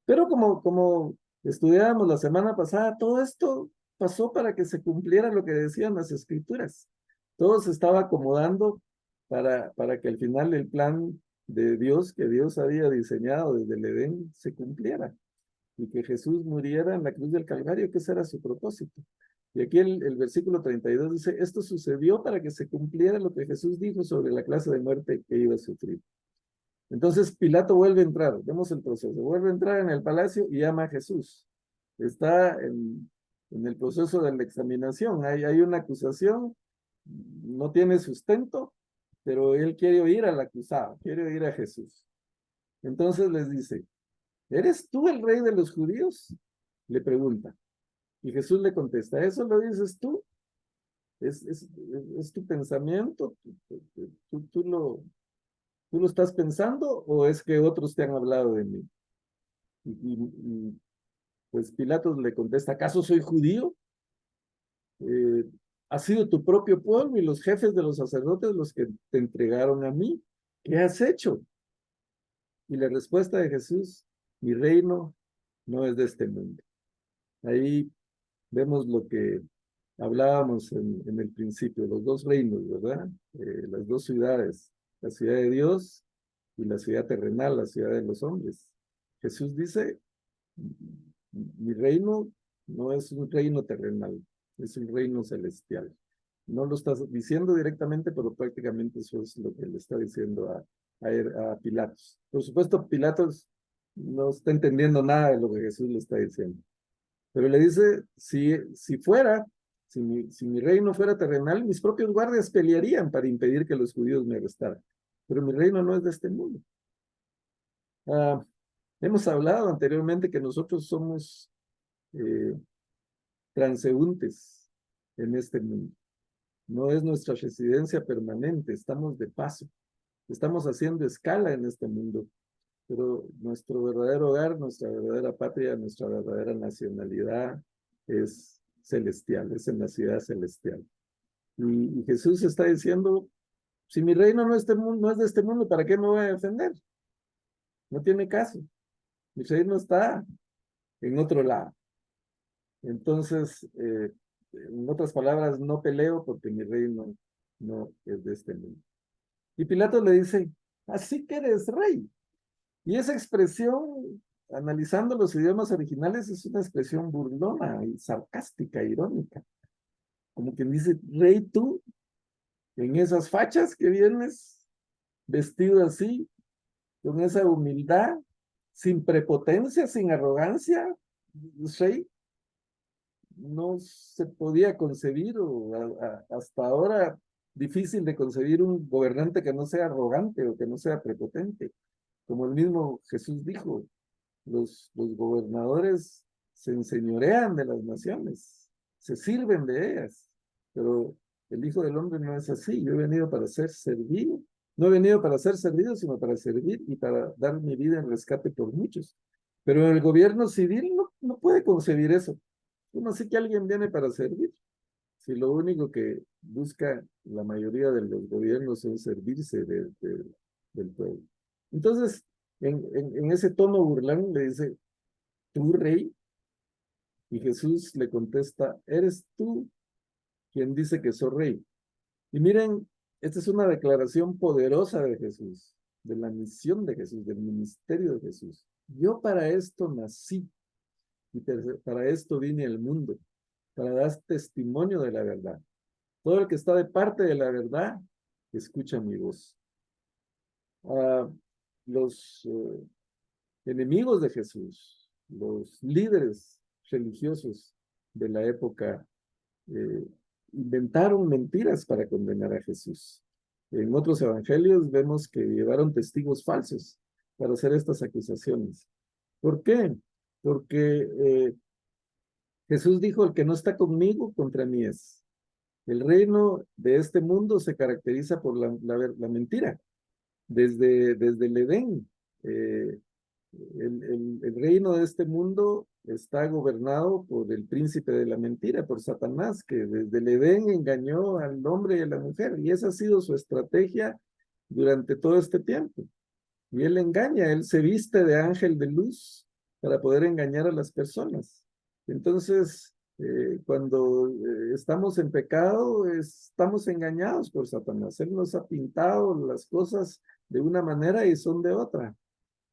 Pero como estudiábamos la semana pasada, todo esto pasó para que se cumpliera lo que decían las escrituras. Todo se estaba acomodando para que al final el plan de Dios que Dios había diseñado desde el Edén se cumpliera y que Jesús muriera en la cruz del Calvario, que ese era su propósito. Y aquí el versículo 32 dice, esto sucedió para que se cumpliera lo que Jesús dijo sobre la clase de muerte que iba a sufrir. Entonces Pilato vuelve a entrar, vemos el proceso, vuelve a entrar en el palacio y llama a Jesús. Está en el proceso de la examinación, hay una acusación, no tiene sustento, pero él quiere oír al acusado, quiere oír a Jesús. Entonces les dice, ¿eres tú el rey de los judíos? Le pregunta. Y Jesús le contesta, ¿eso lo dices tú? ¿Es tu pensamiento? ¿Tú lo estás pensando o es que otros te han hablado de mí? Y pues Pilatos le contesta, ¿acaso soy judío? Eh, ¿Ha sido tu propio pueblo y los jefes de los sacerdotes los que te entregaron a mí? ¿Qué has hecho? Y la respuesta de Jesús, mi reino no es de este mundo. Ahí vemos lo que hablábamos en el principio, los dos reinos, ¿verdad? Las dos ciudades, la ciudad de Dios y la ciudad terrenal, la ciudad de los hombres. Jesús dice, mi reino no es un reino terrenal, es un reino celestial. No lo está diciendo directamente, pero prácticamente eso es lo que le está diciendo a Pilatos. Por supuesto, Pilatos no está entendiendo nada de lo que Jesús le está diciendo. Pero le dice, si mi reino fuera terrenal, mis propios guardias pelearían para impedir que los judíos me arrestaran. Pero mi reino no es de este mundo. Ah, hemos hablado anteriormente que nosotros somos eh, transeúntes en este mundo. No es nuestra residencia permanente, estamos de paso. Estamos haciendo escala en este mundo, pero nuestro verdadero hogar, nuestra verdadera patria, nuestra verdadera nacionalidad es celestial, es en la ciudad celestial. Y Jesús está diciendo, si mi reino no es de este mundo, ¿para qué me voy a defender? No tiene caso. Mi reino está en otro lado. Entonces, en otras palabras, no peleo porque mi reino no es de este mundo. Y Pilato le dice, así que eres rey. Y esa expresión, analizando los idiomas originales, es una expresión burlona y sarcástica, irónica. Como quien dice, rey tú, en esas fachas que vienes, vestido así, con esa humildad, sin prepotencia, sin arrogancia, rey, no se podía concebir, o hasta ahora difícil de concebir un gobernante que no sea arrogante o que no sea prepotente. Como el mismo Jesús dijo, los gobernadores se enseñorean de las naciones, se sirven de ellas, pero El Hijo del Hombre no es así. Yo he venido para ser servido. No he venido para ser servido, sino para servir y para dar mi vida en rescate por muchos. Pero el gobierno civil no puede concebir eso. ¿Cómo así que alguien viene para servir? Si lo único que busca la mayoría de los gobiernos es servirse del pueblo. Entonces, en ese tono burlón le dice, ¿tú rey? Y Jesús le contesta, ¿eres tú quien dice que soy rey? Y miren, esta es una declaración poderosa de Jesús, de la misión de Jesús, del ministerio de Jesús. Yo para esto nací y para esto vine al mundo, para dar testimonio de la verdad. Todo el que está de parte de la verdad, escucha mi voz. Los enemigos de Jesús, los líderes religiosos de la época, eh, inventaron mentiras para condenar a Jesús. En otros evangelios vemos que llevaron testigos falsos para hacer estas acusaciones. ¿Por qué? Porque Jesús dijo, el que no está conmigo, contra mí es. El reino de este mundo se caracteriza por la mentira. Desde el Edén, eh, el reino de este mundo está gobernado por el príncipe de la mentira, por Satanás, que desde el Edén engañó al hombre y a la mujer, y esa ha sido su estrategia durante todo este tiempo. Y él engaña, él se viste de ángel de luz para poder engañar a las personas. Entonces, cuando estamos en pecado, estamos engañados por Satanás. Él nos ha pintado las cosas de una manera y son de otra.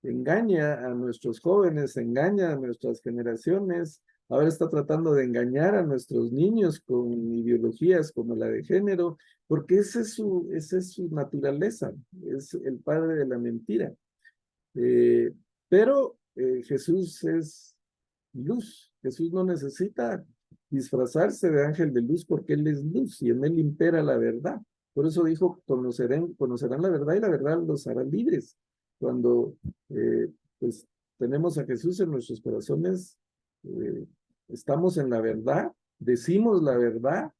Engaña a nuestros jóvenes, engaña a nuestras generaciones, ahora está tratando de engañar a nuestros niños con ideologías como la de género, porque esa es su naturaleza, es el padre de la mentira. Pero Jesús es luz, Jesús no necesita disfrazarse de ángel de luz porque Él es luz y en Él impera la verdad. Por eso dijo, conocerán la verdad y la verdad los hará libres. Cuando pues tenemos a Jesús en nuestros corazones, eh, estamos en la verdad, decimos la verdad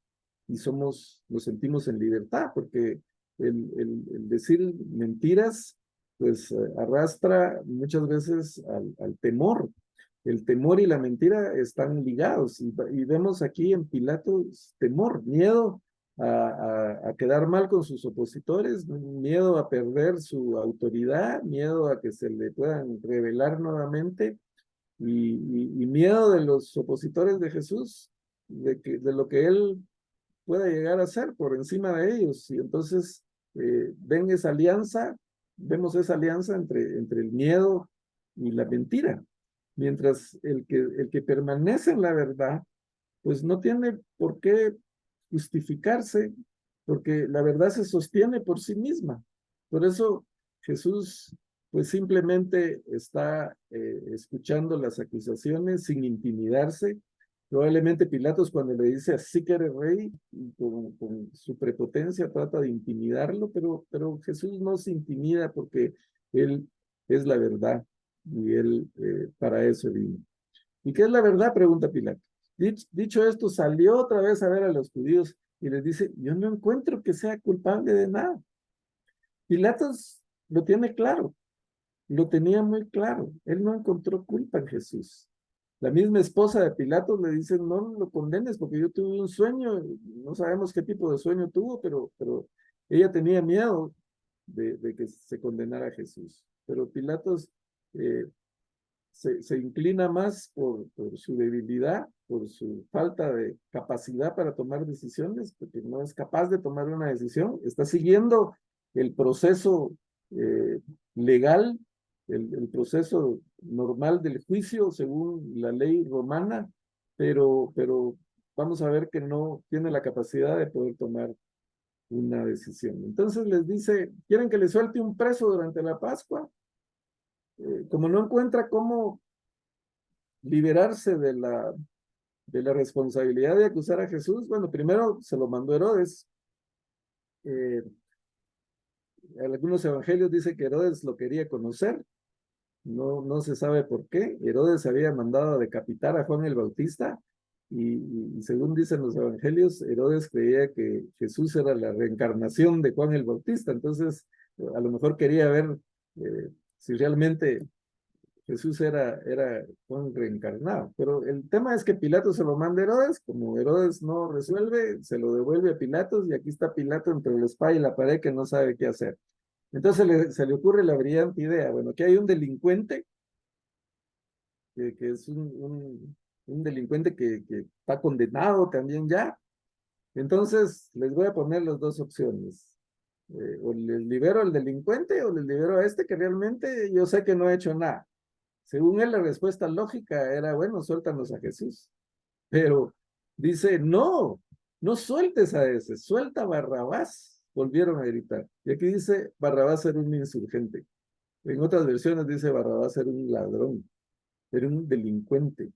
y nos sentimos en libertad, porque el decir mentiras, pues arrastra muchas veces al temor. El temor y la mentira están ligados y vemos aquí en Pilatos temor, miedo a quedar mal con sus opositores, miedo a perder su autoridad, miedo a que se le puedan revelar nuevamente y miedo de los opositores de Jesús, de lo que él pueda llegar a ser por encima de ellos. Y entonces ven esa alianza, vemos esa alianza entre el miedo y la mentira. Mientras el que permanece en la verdad, pues no tiene por qué justificarse, porque la verdad se sostiene por sí misma. Por eso Jesús pues simplemente está escuchando las acusaciones sin intimidarse. Probablemente Pilatos cuando le dice así que eres rey, con su prepotencia trata de intimidarlo, pero Jesús no se intimida porque él es la verdad y él para eso vino. ¿Y qué es la verdad? Pregunta Pilato. Dicho esto, salió otra vez a ver a los judíos y les dice, yo no encuentro que sea culpable de nada. Pilatos lo tiene claro, lo tenía muy claro. Él no encontró culpa en Jesús. La misma esposa de Pilatos le dice, no lo condenes porque yo tuve un sueño, no sabemos qué tipo de sueño tuvo, pero ella tenía miedo de que se condenara a Jesús. Pero Pilatos se inclina más por su debilidad, por su falta de capacidad para tomar decisiones, porque no es capaz de tomar una decisión, está siguiendo el proceso legal, el proceso normal del juicio según la ley romana, pero vamos a ver que no tiene la capacidad de poder tomar una decisión. Entonces les dice, ¿quieren que le suelte un preso durante la Pascua? Como no encuentra cómo liberarse de la responsabilidad de acusar a Jesús, bueno, primero se lo mandó Herodes. Eh, algunos evangelios dicen que Herodes lo quería conocer, no se sabe por qué. Herodes había mandado a decapitar a Juan el Bautista y según dicen los evangelios, Herodes creía que Jesús era la reencarnación de Juan el Bautista, entonces a lo mejor quería ver si realmente Jesús era Juan reencarnado. Pero el tema es que Pilato se lo manda a Herodes, como Herodes no resuelve, se lo devuelve a Pilatos y aquí está Pilato entre la espada y la pared que no sabe qué hacer. Entonces se le ocurre la brillante idea, bueno, que hay un delincuente, que es un delincuente que está condenado también ya. Entonces les voy a poner las dos opciones. O les libero al delincuente o les libero a este que realmente yo sé que no ha hecho nada. Según él, la respuesta lógica era, bueno, suéltanos a Jesús. Pero dice, no, no sueltes a ese, suelta a Barrabás. Volvieron a gritar. Y aquí dice, Barrabás era un insurgente. En otras versiones dice, Barrabás era un ladrón, era un delincuente.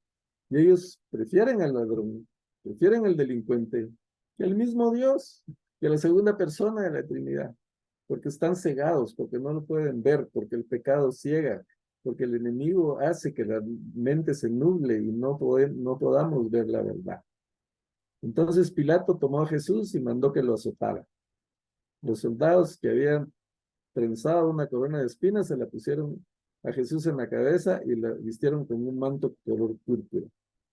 Y ellos prefieren al ladrón, prefieren al delincuente, que al mismo Dios, que a la segunda persona de la Trinidad, porque están cegados, porque no lo pueden ver, porque el pecado ciega, porque el enemigo hace que la mente se nuble y no podamos ver la verdad. Entonces Pilato tomó a Jesús y mandó que lo azotara. Los soldados que habían trenzado una corona de espinas se la pusieron a Jesús en la cabeza y la vistieron con un manto color púrpura.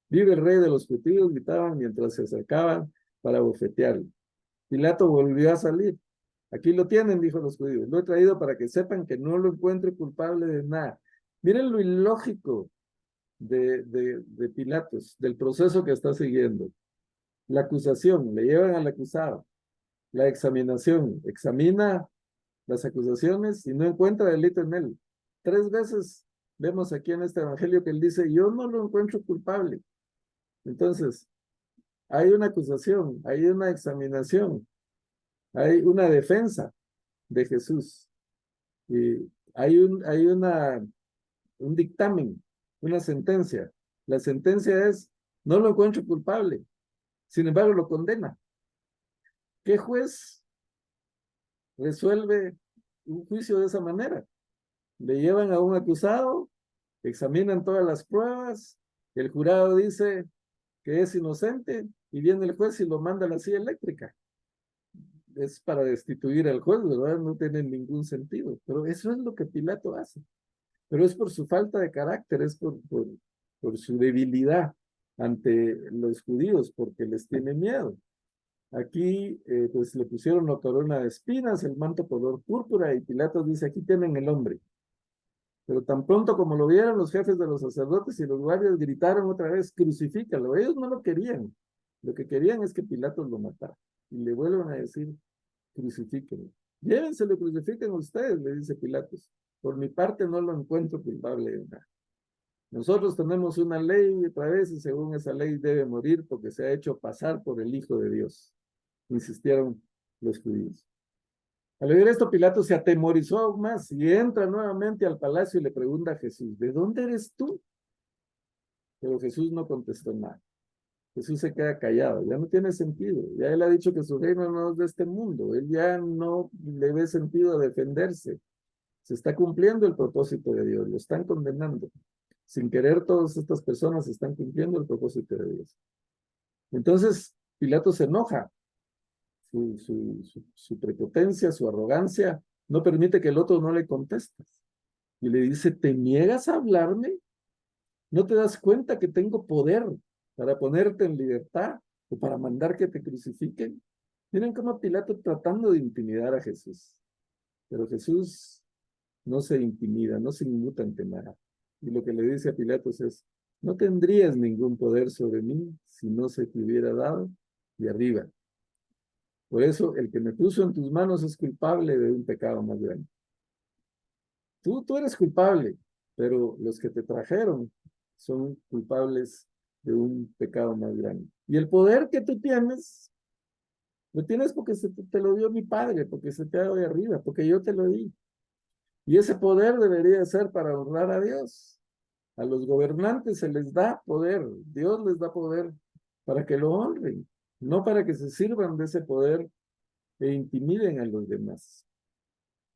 Vive el rey de los judíos, gritaban mientras se acercaban para bofetearlo. Pilato volvió a salir. Aquí lo tienen, dijo los judíos. Lo he traído para que sepan que no lo encuentro culpable de nada. Miren lo ilógico de Pilatos, del proceso que está siguiendo. La acusación, le llevan al acusado. La examinación, examina las acusaciones y no encuentra delito en él. 3 veces vemos aquí en este evangelio que él dice, yo no lo encuentro culpable. Entonces, hay una acusación, hay una examinación, hay una defensa de Jesús. Y un dictamen, una sentencia. La sentencia es, no lo encuentro culpable, sin embargo lo condena. ¿Qué juez resuelve un juicio de esa manera? Le llevan a un acusado, examinan todas las pruebas, el jurado dice que es inocente y viene el juez y lo manda a la silla eléctrica. Es para destituir al juez, ¿verdad? No tiene ningún sentido, pero eso es lo que Pilato hace. Pero es por su falta de carácter, es por su debilidad ante los judíos, porque les tiene miedo. Aquí, pues le pusieron la corona de espinas, el manto color púrpura, y Pilato dice, aquí tienen el hombre. Pero tan pronto como lo vieron, los jefes de los sacerdotes y los guardias gritaron otra vez, crucifícalo. Ellos no lo querían. Lo que querían es que Pilatos lo matara. Y le vuelven a decir, crucifíquenlo. Llévenselo, crucifiquen ustedes, le dice Pilatos. Por mi parte no lo encuentro culpable de nada. Nosotros tenemos una ley otra vez y según esa ley debe morir porque se ha hecho pasar por el Hijo de Dios. Insistieron los judíos. Al oír esto, Pilato se atemorizó aún más y entra nuevamente al palacio y le pregunta a Jesús, ¿de dónde eres tú? Pero Jesús no contestó nada. Jesús se queda callado, ya no tiene sentido. Ya él ha dicho que su reino no es de este mundo. Él ya no le ve sentido a defenderse. Se está cumpliendo el propósito de Dios, lo están condenando. Sin querer, todas estas personas están cumpliendo el propósito de Dios. Entonces, Pilato se enoja. Su prepotencia, su arrogancia, no permite que el otro no le conteste. Y le dice, ¿te niegas a hablarme? ¿No te das cuenta que tengo poder para ponerte en libertad o para mandar que te crucifiquen? Miren cómo Pilato tratando de intimidar a Jesús. Pero Jesús no se intimida, no se inmuta ante nada. Y lo que le dice a Pilatos es, no tendrías ningún poder sobre mí si no se te hubiera dado de arriba. Por eso, el que me puso en tus manos es culpable de un pecado más grande. Tú eres culpable, pero los que te trajeron son culpables de un pecado más grande. Y el poder que tú tienes, lo tienes porque te lo dio mi padre, porque se te ha dado de arriba, porque yo te lo di. Y ese poder debería ser para honrar a Dios. A los gobernantes se les da poder, Dios les da poder para que lo honren, no para que se sirvan de ese poder e intimiden a los demás.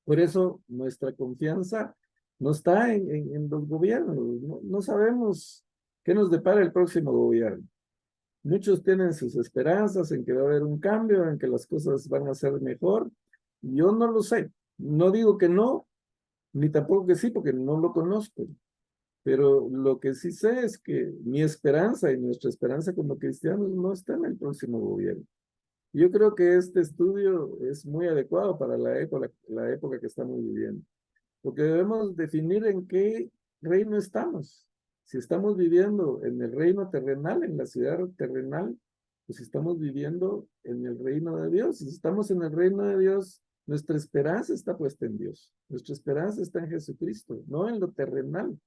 Por eso nuestra confianza no está en los gobiernos, no sabemos qué nos depara el próximo gobierno. Muchos tienen sus esperanzas en que va a haber un cambio, en que las cosas van a ser mejor. Yo no lo sé. No digo que no, ni tampoco que sí, porque no lo conozco. Pero lo que sí sé es que mi esperanza y nuestra esperanza como cristianos no está en el próximo gobierno. Yo creo que este estudio es muy adecuado para la época que estamos viviendo, porque debemos definir en qué reino estamos. Si estamos viviendo en el reino terrenal, en la ciudad terrenal, pues estamos viviendo en el reino de Dios. Si estamos en el reino de Dios, nuestra esperanza está puesta en Dios. Nuestra esperanza está en Jesucristo, no en lo terrenal.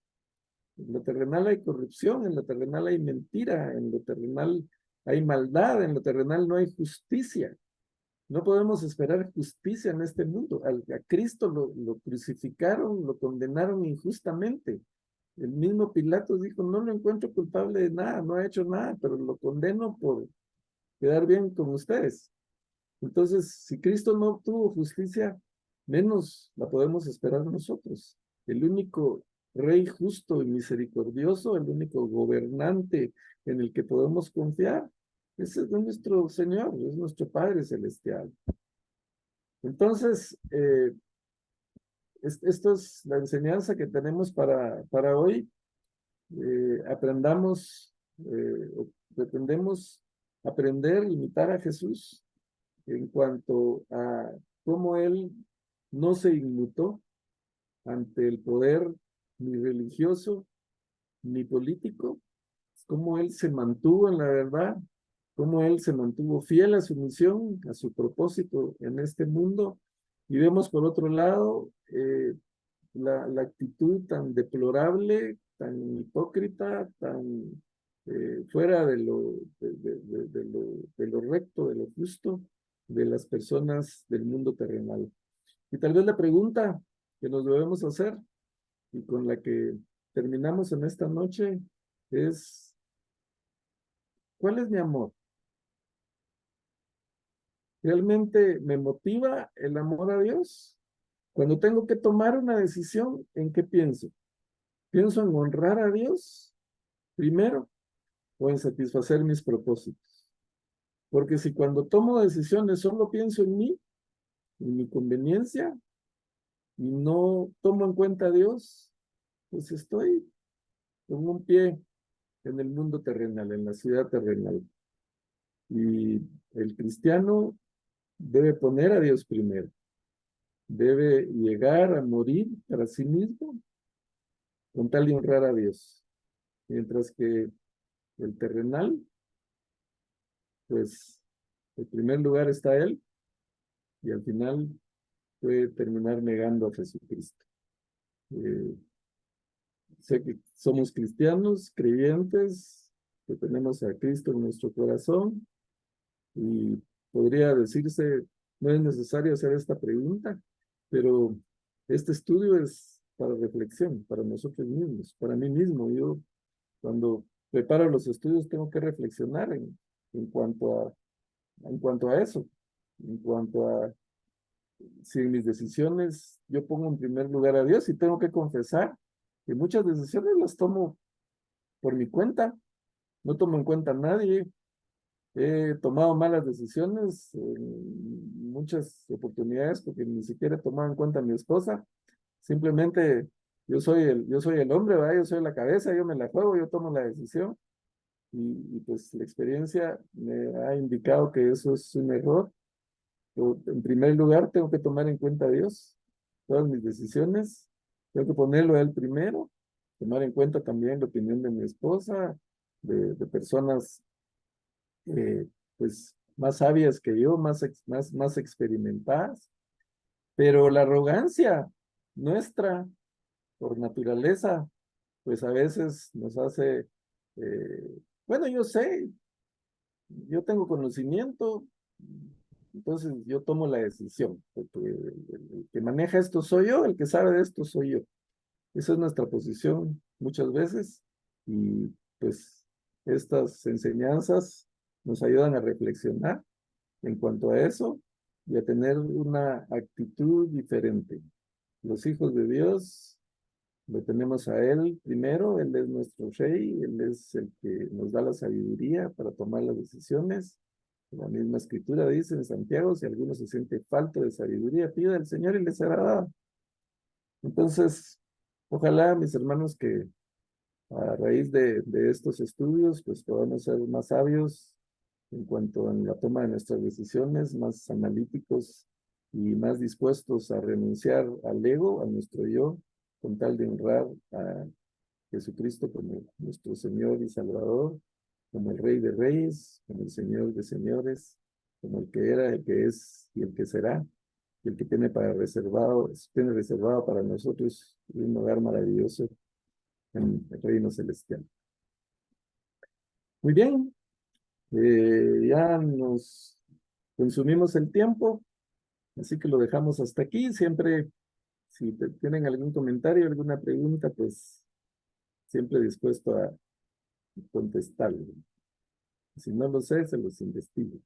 En lo terrenal hay corrupción, en lo terrenal hay mentira, en lo terrenal hay maldad, en lo terrenal no hay justicia. No podemos esperar justicia en este mundo. A Cristo lo crucificaron, lo condenaron injustamente. El mismo Pilato dijo, no lo encuentro culpable de nada, no ha hecho nada, pero lo condeno por quedar bien con ustedes. Entonces, si Cristo no obtuvo justicia, menos la podemos esperar nosotros. El único Rey justo y misericordioso, el único gobernante en el que podemos confiar, ese es nuestro Señor, es nuestro Padre Celestial. Entonces, esto es la enseñanza que tenemos para hoy. Aprendamos, pretendemos aprender, imitar a Jesús en cuanto a cómo Él no se inmutó ante el poder ni religioso ni político, cómo Él se mantuvo en la verdad, cómo Él se mantuvo fiel a su misión, a su propósito en este mundo. Y vemos por otro lado la actitud tan deplorable, tan hipócrita, tan fuera de lo recto, de lo justo de las personas del mundo terrenal. Y tal vez la pregunta que nos debemos hacer y con la que terminamos en esta noche es, ¿cuál es mi amor? ¿Realmente me motiva el amor a Dios? Cuando tengo que tomar una decisión, ¿en qué pienso? ¿Pienso en honrar a Dios primero o en satisfacer mis propósitos? Porque si cuando tomo decisiones solo pienso en mí, en mi conveniencia, y no tomo en cuenta a Dios, pues estoy con un pie en el mundo terrenal, en la ciudad terrenal. Y el cristiano debe poner a Dios primero, debe llegar a morir para sí mismo con tal de honrar a Dios. Mientras que el terrenal, pues en primer lugar está Él y al final puede terminar negando a Jesucristo. Eh, Sé que somos cristianos, creyentes, que tenemos a Cristo en nuestro corazón y podría decirse, no es necesario hacer esta pregunta, pero este estudio es para reflexión, para nosotros mismos, para mí mismo. Yo cuando preparo los estudios tengo que reflexionar en cuanto a eso, en cuanto a si en mis decisiones yo pongo en primer lugar a Dios y tengo que confesar que muchas decisiones las tomo por mi cuenta, no tomo en cuenta a nadie, he tomado malas decisiones en muchas oportunidades porque ni siquiera he tomado en cuenta a mi esposa, simplemente yo soy el hombre, ¿verdad? Yo soy la cabeza, yo me la juego, yo tomo la decisión y pues la experiencia me ha indicado que eso es un error. En primer lugar, tengo que tomar en cuenta a Dios, todas mis decisiones, tengo que ponerlo a Él primero, tomar en cuenta también la opinión de mi esposa, de personas pues más sabias que yo, más experimentadas, pero la arrogancia nuestra, por naturaleza, pues a veces nos hace, bueno, yo sé, yo tengo conocimiento, entonces yo tomo la decisión, porque el que maneja esto soy yo, el que sabe de esto soy yo. Esa es nuestra posición muchas veces y pues estas enseñanzas nos ayudan a reflexionar en cuanto a eso y a tener una actitud diferente. Los hijos de Dios Lo tenemos a Él primero, Él es nuestro Rey, Él es el que nos da la sabiduría para tomar las decisiones. La misma escritura dice en Santiago, si alguno se siente falto de sabiduría, pida al Señor y le será dada. Entonces, ojalá, mis hermanos, que a raíz de estos estudios, pues podamos ser más sabios en cuanto a la toma de nuestras decisiones, más analíticos y más dispuestos a renunciar al ego, a nuestro yo, con tal de honrar a Jesucristo como nuestro Señor y Salvador, como el Rey de Reyes, como el Señor de Señores, como el que era, el que es y el que será, y el que tiene reservado para nosotros un lugar maravilloso en el reino celestial. Muy bien, ya nos consumimos el tiempo, así que lo dejamos hasta aquí. Siempre, si tienen algún comentario, alguna pregunta, pues siempre dispuesto a contestarlo. Si no lo sé, se los investigo.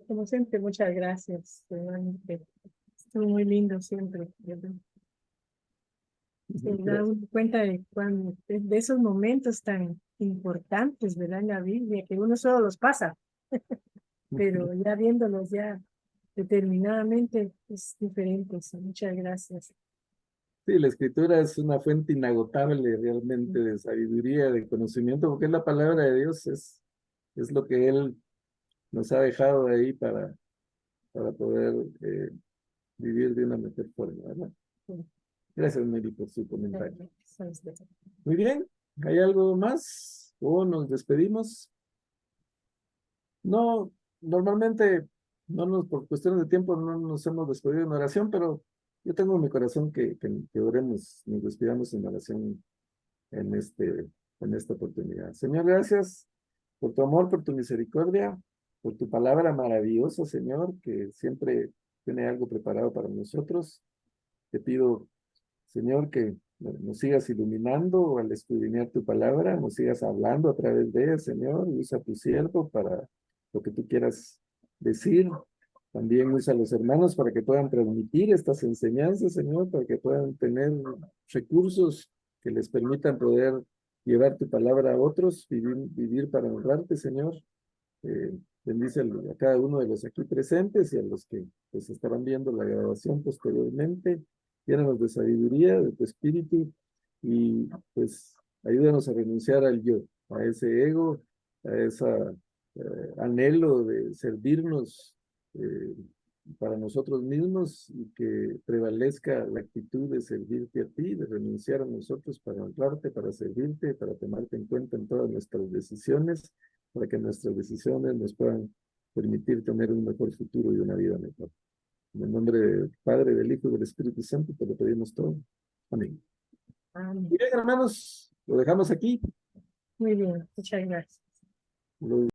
Como siempre, muchas gracias. Realmente estuvo muy lindo siempre, ¿verdad? Se da uno cuenta de esos momentos tan importantes, ¿verdad? En la Biblia, que uno solo los pasa, pero ya viéndolos ya determinadamente es diferente. Sí, muchas gracias. Sí, la escritura es una fuente inagotable realmente de sabiduría, de conocimiento, porque es la palabra de Dios, es lo que Él nos ha dejado ahí para poder vivir de una mejor forma, ¿verdad? Sí. Gracias, Mary, por su comentario. Gracias. Muy bien, ¿hay algo más? ¿O nos despedimos? No, normalmente, por cuestiones de tiempo, no nos hemos despedido en oración, pero yo tengo en mi corazón que oremos, nos despidamos en oración en, en esta oportunidad. Señor, gracias por tu amor, por tu misericordia, por tu palabra maravillosa, Señor, que siempre tiene algo preparado para nosotros. Te pido, Señor, que nos sigas iluminando al escudriñar tu palabra, nos sigas hablando a través de ella, Señor. Usa tu siervo para lo que tú quieras decir. También usa a los hermanos para que puedan transmitir estas enseñanzas, Señor, para que puedan tener recursos que les permitan poder llevar tu palabra a otros, vivir para honrarte, Señor. Bendice a cada uno de los aquí presentes y a los que pues estarán viendo la grabación posteriormente. Llénanos de sabiduría, de tu espíritu y pues ayúdanos a renunciar al yo, a ese ego, a ese anhelo de servirnos para nosotros mismos y que prevalezca la actitud de servirte a ti, de renunciar a nosotros para honrarte, para servirte, para tomarte en cuenta en todas nuestras decisiones, para que nuestras decisiones nos puedan permitir tener un mejor futuro y una vida mejor. En el nombre del Padre, del Hijo y del Espíritu Santo, te lo pedimos todo. Amén. Amén. Bien, hermanos, lo dejamos aquí. Muy bien, muchas gracias. Lo